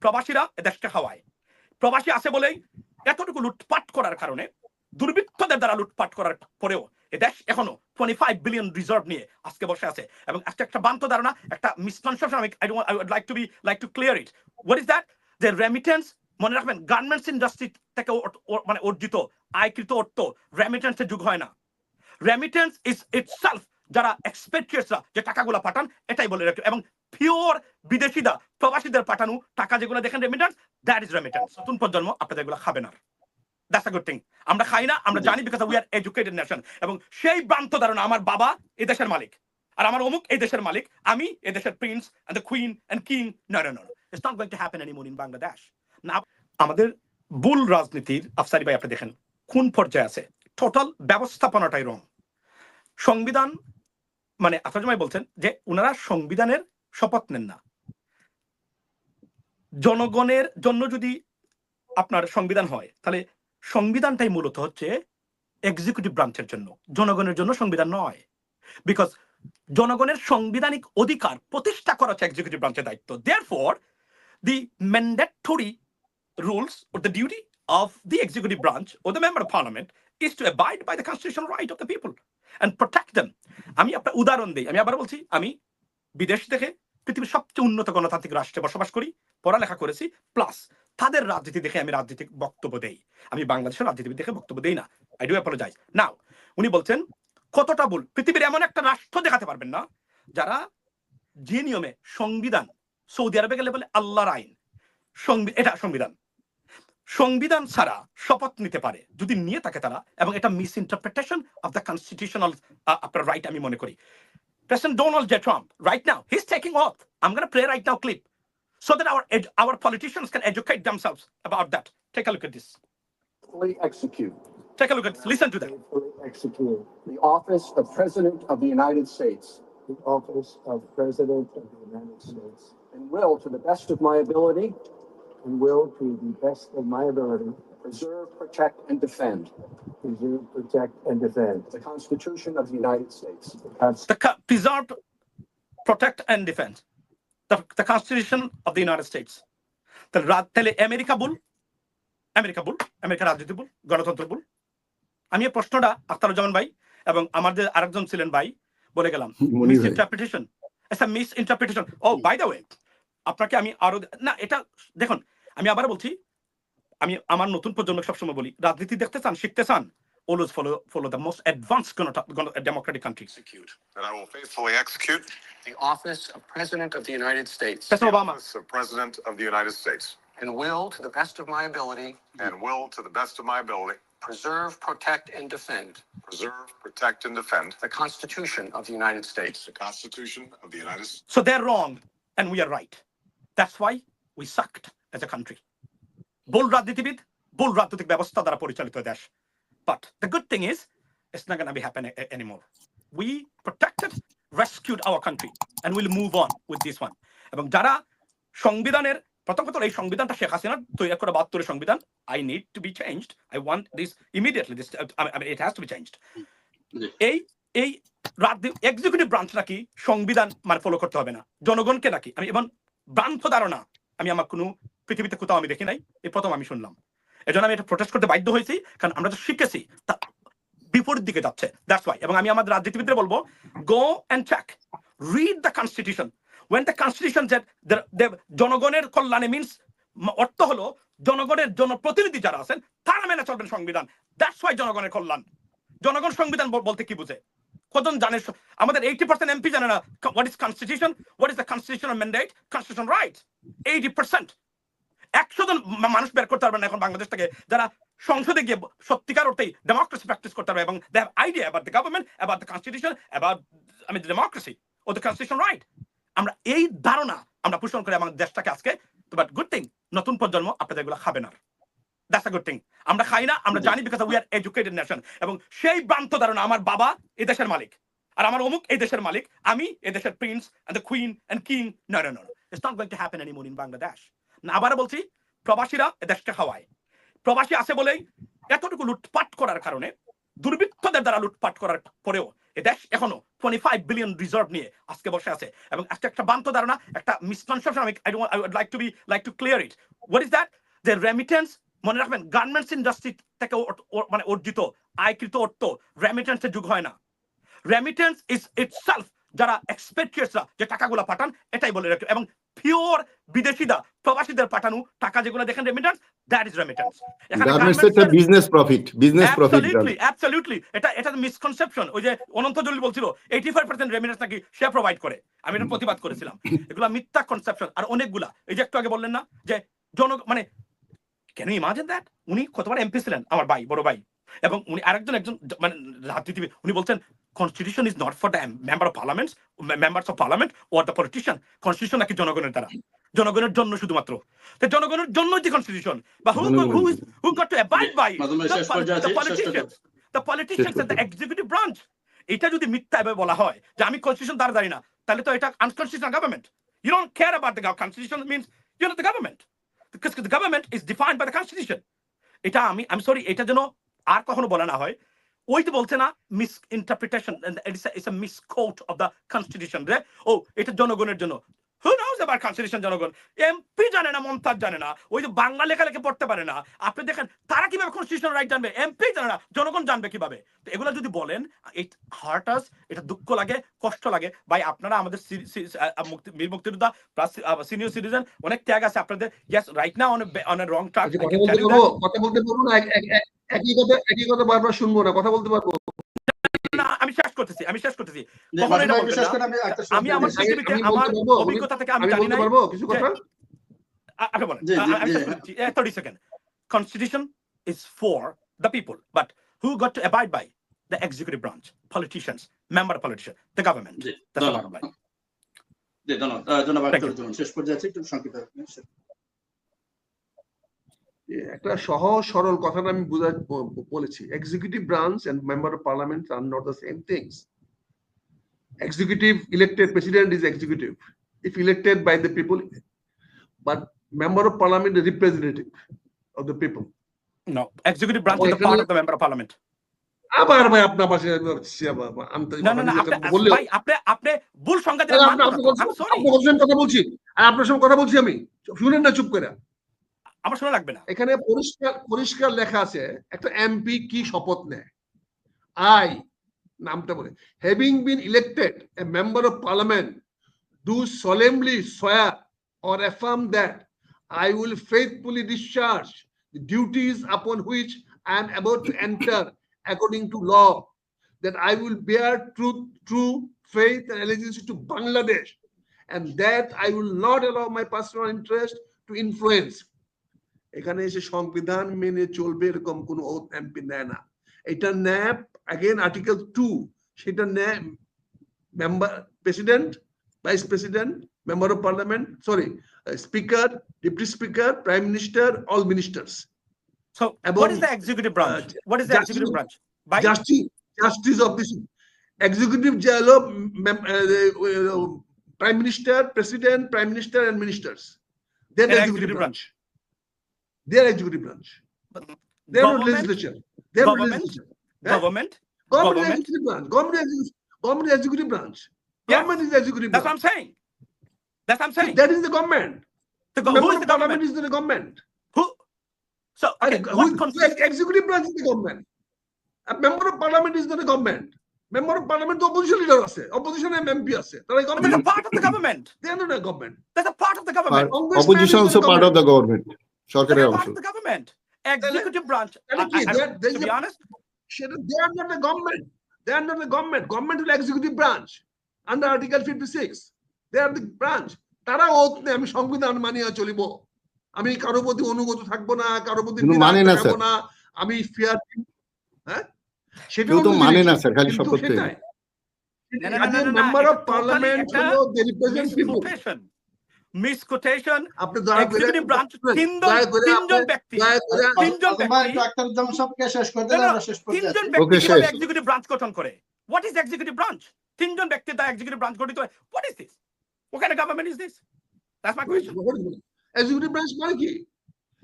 প্রবাসীরা এ দেশকে খাওয়ায়, প্রবাসী আছে বলেই এতটুকু লুটপাট করার কারণে, দুর্বৃত্তদের দ্বারা লুটপাট করার পরেও এ দেশ এখনো 25 বিলিয়ন রিজার্ভ নিয়ে আজকে বসে আছে। এবং একটা বান্ত ধারণা, একটা misconception, I would like to clear it. What is that? The remittance, মনে রাখবেন, গার্মেন্টস ইন্ডাস্ট্রি থেকে মানে অর্জিত আয়কৃত অর্থ রেমিটেন্সের যুগ হয় না। রেমিটেন্স ইজ ইটসেলফ, যারা এক্সপেট্রিয়ার্সরা যে টাকাগুলো পাঠান এটাই বলে রাখে, এবং পিওর বিদেশিরা প্রবাসীদের পাঠানো টাকা যেগুলো দেখেন রেমিটেন্স, দ্যাট ইজ রেমিটেন্স। নতুন প্রজন্ম আপনাদের এগুলো খাবে না। That's a good thing. আমরা খাই না, আমরা জানি, because we are educated nation. এবং সেই ভ্রান্ত ধারণা আমার বাবা এই দেশের মালিক আর আমার অমুক এই দেশের মালিক, আমি এই দেশের prince and the queen and king, no no no, it's not going to happen anymore in Bangladesh. না, আমাদের বুল রাজনীতির আফসারি ভাই আপনি দেখেন কোন পর্যায়ে আছে, টোটাল ব্যবস্থাপনাটাই রং। সংবিধান মানে আফসারি ভাই বলছেন যে ওনারা সংবিধানের শপথ নেন না। জনগণের জন্য যদি আপনার সংবিধান হয়, তাহলে সংবিধানটাই মূলত হচ্ছে এক্সিকিউটিভ ব্রাঞ্চের জন্য, জনগণের জন্য সংবিধান নয়। বিকজ জনগণের সাংবিধানিক অধিকার প্রতিষ্ঠা করা হচ্ছে এক্সিকিউটিভ ব্রাঞ্চের দায়িত্ব। Therefore, the mandatory rules or the duty of the executive branch or the member of parliament is to abide by the constitutional right of the people and protect them. আমি আপনার উদাহরণ দিই, আমি আবার বলছি, আমি বিদেশ থেকে পৃথিবীর সবচেয়ে উন্নত গণতান্ত্রিক রাষ্ট্রে বসবাস করি, পড়ালেখা করেছি, প্লাস তাদের রাজনীতি দেখে আমি রাজনৈতিক বক্তব্য দেই। আমি বাংলাদেশের রাজনীতি দেখে বক্তব্য দেই না। I do apologize. নাও উনি বলছেন কতটা ভুল, পৃথিবীর এমন একটা রাষ্ট্র দেখাতে পারবেন না যারা যে নিয়মে সংবিধান, সৌদি আরবে গেলে বলে আল্লাহর আইন, এটা সংবিধান, সংবিধান ছাড়া শপথ নিতে পারে যদি নিয়ে থাকে তারা, এবং এটা miss interpretation of the constitutional আপনার রাইট আমি মনে করি। President Donald J. Trump, right now, he's taking oath. I'm going to play right now clip so that our politicians can educate themselves about that. Take a look at this. Execute. Take a look at this. Listen to that. Execute the office of President of the United States. The office of President of the United States. And will, to the best of my ability, preserve, protect, and defend. Preserve, protect, and defend the Constitution of the United States. Preserve, protect, and defend the Constitution of the United States. তাহলে America রাজনীতি বল, গণতন্ত্র বল। আমি এই প্রশ্নটা আখতারুজ্জামান ভাই এবং আমাদের আরেকজন ছিলেন ভাই বলে গেলাম, মিসইন্টারপ্রিটেশন, একটা মিসইন্টারপ্রিটেশন। ও বাই দ্য ওয়ে, আপনাকে আমি আরো না, এটা দেখুন, আমি আবার বলছি, আমি আমার নতুন প্রজন্মকে সবসময় বলি, রাজনীতি দেখতে চান, শিখতে চান, always follow the most advanced democratic country. That I will faithfully execute the office of President of the United States. President Obama. The office of President of the United States. And will, to the best of my ability, preserve, protect, and defend. Preserve, protect, and defend the Constitution of the United States. The Constitution of the United States. So they're wrong and we are right. That's why we sucked as a country. Bull রাজনীতিবিদ, bull রাজনৈতিক ব্যবস্থা দ্বারা পরিচালিত দেশ। But the good thing is, it's not going to be happening anymore. We protected, rescued our country, and we'll move on with this one. এবং যারা সংবিধানের প্রথম কথা, এই সংবিধানটা শেখ হাসিনার তৈরি করা 72 সংবিধান, I need to be changed. I want this immediately. It has to be changed. এই এক্সিকিউটিভ ব্রাঞ্চ নাকি সংবিধান মানে ফলো করতে হবে না, জনগণকে নাকি, আমি এবং ভ্রান্ত ধারণা আমি আমার কোনো পৃথিবীতে কোথাও আমি দেখি নাই, এই প্রথম আমি শুনলাম। এজন্য আমি এটা প্রোটেস্ট করতে বাধ্য হয়েছি, কারণ আমরা তো শিখেছি তা বিপরীত দিকে যাচ্ছে। That's why. এবং আমি আমাদের রাজনীতিবিদদের বলবো, go and check, read the constitution. when the constitution said জনগণের কল্যাণে মিন্স অর্থ হলো জনগণের জনপ্রতিনিধি যারা আছেন তারা মেনে চলবেন সংবিধান। দ্যাটস ওয়াই জনগণের কল্যাণ। জনগণ সংবিধান বলতে কি বুঝে কজন জানে? আমাদের 80% এমপি জানে না what is constitution, what is the constitutional mandate, constitution right. 80%, 100 জন মানুষ বের করতে পারবেন না এখন বাংলাদেশ থেকে যারা সংসদে গিয়ে সত্যিকার অর্থেই ডেমোক্রেসি প্র্যাকটিস করতে পারবে এবং they have idea about the government, about the constitution, about democracy ও দ্য কনস্টিটিউশন রাইট। আমরা এই ধারণা আমরা পোষণ করে আমাদের দেশটাকে আজকে, বাট গুড থিং নতুন প্রজন্ম আপনাদের এগুলো খাবে না। That's a good thing. আমরা খাই না, আমরা জানি, because we are educated nation. এবং সেই ভ্রান্ত ধারণা আমার বাবা এই দেশের মালিক আর আমার অমুক এই দেশের মালিক, আমি এই দেশের prince and the queen and king, no no no, it's not going to happen anymore in Bangladesh. না, আবার বলছি, প্রবাসীরা এ দেশকে খাওয়ায়, প্রবাসী আছে বলেই এতটুকু লুটপাট করার কারণে, দুর্বৃত্তদের দ্বারা লুটপাট করার পরেও এ দেশ এখনো 25 বিলিয়ন রিজার্ভ নিয়ে আজকে বসে আছে এবং আজকে একটা বান্ত ধারণা একটা misconception I would like to clear it what is that the remittance মনে রাখবেন গার্মেন্টস ইন্ডাস্ট্রি থেকে মানে অর্জিত আয়কৃত অর্থ রেমিটেন্সের যুগ হয় না রেমিটেন্স ইজ ইটসেলফ যারা এক্সপেট্রিয়ার্সরা যে টাকাগুলো পাঠান এটাই বলে রাখে এবং পিওর বিদেশিরা প্রবাসীদের পাঠানো টাকা যেগুলো দেখেন remittance that is remittance garments একটা বিজনেস প্রফিট অ্যাবসলিউটলি এটা মিসকনসেপশন ওই যে অনন্ত জলিল বলছিল 85% রেমিটেন্স নাকি সে প্রোভাইড করে আমি এটা প্রতিবাদ করেছিলাম এগুলা মিথ্যা কনসেপশন আর অনেকগুলা এই যে একটু আগে বললেন না যে মানে ক্যান ইউ ইমাজিন দ্যাট উনি কতবার এমপি ছিলেন আমার ভাই বড় ভাই এবং উনি আরেকজন মানে রাজনীতিবিদ উনি বলছেন constitution is not for the members of parliament or the politician constitution নাকি জনগণের দ্বারা জনগণের জন্য শুধুমাত্র জনগণের জন্যই যে কনস্টিটিউশন বা who got to abide by the politicians and the executive branch এটা যদি মিথ্যা ভাবে বলা হয় যে আমি কনস্টিটিউশন দ্বারা জানি না তাহলে তো এটা unconstitutional government you don't care about the constitution means you not the government because the government is defined by the constitution এটা I'm sorry এটা যেন আর কখনো বলা না হয় ওই তো বলছে না misinterpretation and it's a misquote of the constitution রে ও এটা জনগণের জন্য who knows about constitution জনগণ এমপি জানে না মমতাজ জানে না ওই যে বাংলা লেখালেখি পড়তে পারে না আপনি দেখেন তারা কিভাবে কনস্টিটিউশনাল রাইট জানবে এমপি জানে না জনগণ জানবে কিভাবে তো এগুলো যদি বলেন ইট হার্ট আস এটা দুঃখ লাগে কষ্ট লাগে ভাই আপনারা আমাদের বীর মুক্তিযোদ্ধা প্লাস সিনিয়র সিটিজেন অনেক ত্যাগ আছে আপনাদের yes right now on a wrong track কথা বলতে পারবো না একই কথা বারবার শুনবো না কথা বলতে পারবো না আমি শেষ করতেছি কখনো এটা বলবেন না আমি আমার পৃথিবীতে আমার অভিজ্ঞতা থেকে আমি জানি না কিছু কথা আচ্ছা বলেন 30 second constitution is for the people but who got to abide by the executive branch politicians member politician the government that's the bottom line ধন্যবাদ শেষ পর্যায়ে একটু সংক্ষিপ্ত একটা সহজ সরল কথাটা আমি বলেছি executive branch and member of parliament are not the same things executive elected president is executive if elected by the people but member of parliament is representative of the people no executive branch is the part of the member of parliament আবার ভাই আপনার পাশে ভাই আপনি ভুল সংজ্ঞা দিলেন আপনি বলছেন কথা বলছি আর আপনার সঙ্গে কথা বলছি আমি শুনেন না চুপ করে আমার শোনা লাগবে না এখানে পরিষ্কার লেখা আছে একটা এমপি কি শপথ নেয় আই নামটা বলে having been elected a member of parliament do solemnly swear or affirm that I will faithfully discharge the duties upon which I am about to enter according to law, that I will bear true faith and allegiance to Bangladesh, and that I will not allow my personal interest to influence. এখানে এসে সংবিধান মেনে চলবে এরকম কোন oath MP নেয় না এটা ন্যাপ again article 2 সেটা নেয় member president vice president member of parliament speaker deputy speaker prime minister all ministers so what is the executive branch what is the executive branch by justice of this executive jalo prime minister president prime minister and ministers they're the executive branch they're executive branch they're not legislature they're government government executive branch government executive branch government is the executive that's branch. What I'm saying that is the government who is the government is the government who so okay executive branch is the government a member of parliament is not the government member of parliament the opposition leader আছে opposition MP আছে তারা government they're a part of the government they are not a government that's a part of the government opposition also part of the government সরকারের অংশ the government executive branch to be honest they are not the government they are not the government will executive branch under article 56 they are the branch তারা ওত নেই আমি সংবিধান মানিয়া চলিব আমি কারো প্রতি অনুগত থাকবো না কারো প্রতি মানে না স্যার না আমি ফেয়ার হ্যাঁ সেটাও তো মানে না স্যার খালি শপথ নেই মেম্বার অফ পার্লামেন্ট হলো দে রিপ্রেজেন্ট পিপল মিসকোটেশন এক্সিকিউটিভ ব্রাঞ্চ তিনজন ব্যক্তি এক্সিকিউটিভ ব্রাঞ্চ গঠন করে হোয়াট ইজ এক্সিকিউটিভ ব্রাঞ্চ তিনজন ব্যক্তি দ্বারা এক্সিকিউটিভ ব্রাঞ্চ গঠিত হয় what is this what kind of government is this that's my question executive branch মানে কি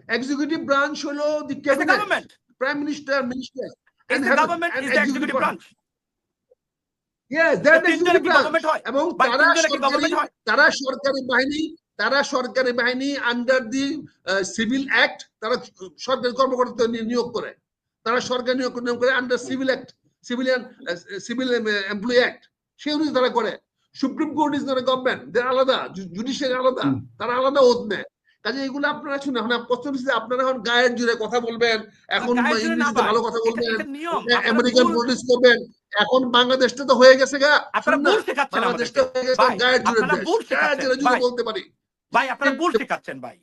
executive branch holo the cabinet government prime minister minister and the government is the executive branch Yes, that তিনজনের executive কি branch. Government হয় এবং ভাই, তারা তিনজনের কি গভর্নমেন্ট হয়? তারা সরকারি বাহিনী আন্ডার দি সিভিল অ্যাক্ট, তারা সরকারি কর্মকর্তা নিয়োগ করে, তারা সরকারি নিয়োগ করে under civil act, civil employee act, সেই অনুযায়ী তারা করে। Supreme court is not a government, আলাদা, জুডিশিয়ারি আলাদা, তারা আলাদা ওত নেয়। কাজে এগুলো আপনারা শুনে এখন প্রশ্ন হচ্ছে আপনারা এখন গায়ের জুড়ে কথা বলবেন, এখন গায়ের জোরে না ইংরেজিতে ভাই, ভালো কথা বলবেন, এটা নিয়ম। আমেরিকান পলিটিক্স করবেন। এখন বাংলাদেশটা তো হয়ে গেছে গা, আপনারা শুনুন না, ভুল শেখাচ্ছেন বাংলাদেশটা আমাদেরকে হয়ে গেছে ভাই, গায়ের জুড়ে আপনারা দেশ, ভুল গায়ের শেখাচ্ছেন জুড়ে ভাই, বলতে পারি। ভাই আপনারা ভুল শেখাচ্ছেন ভাই।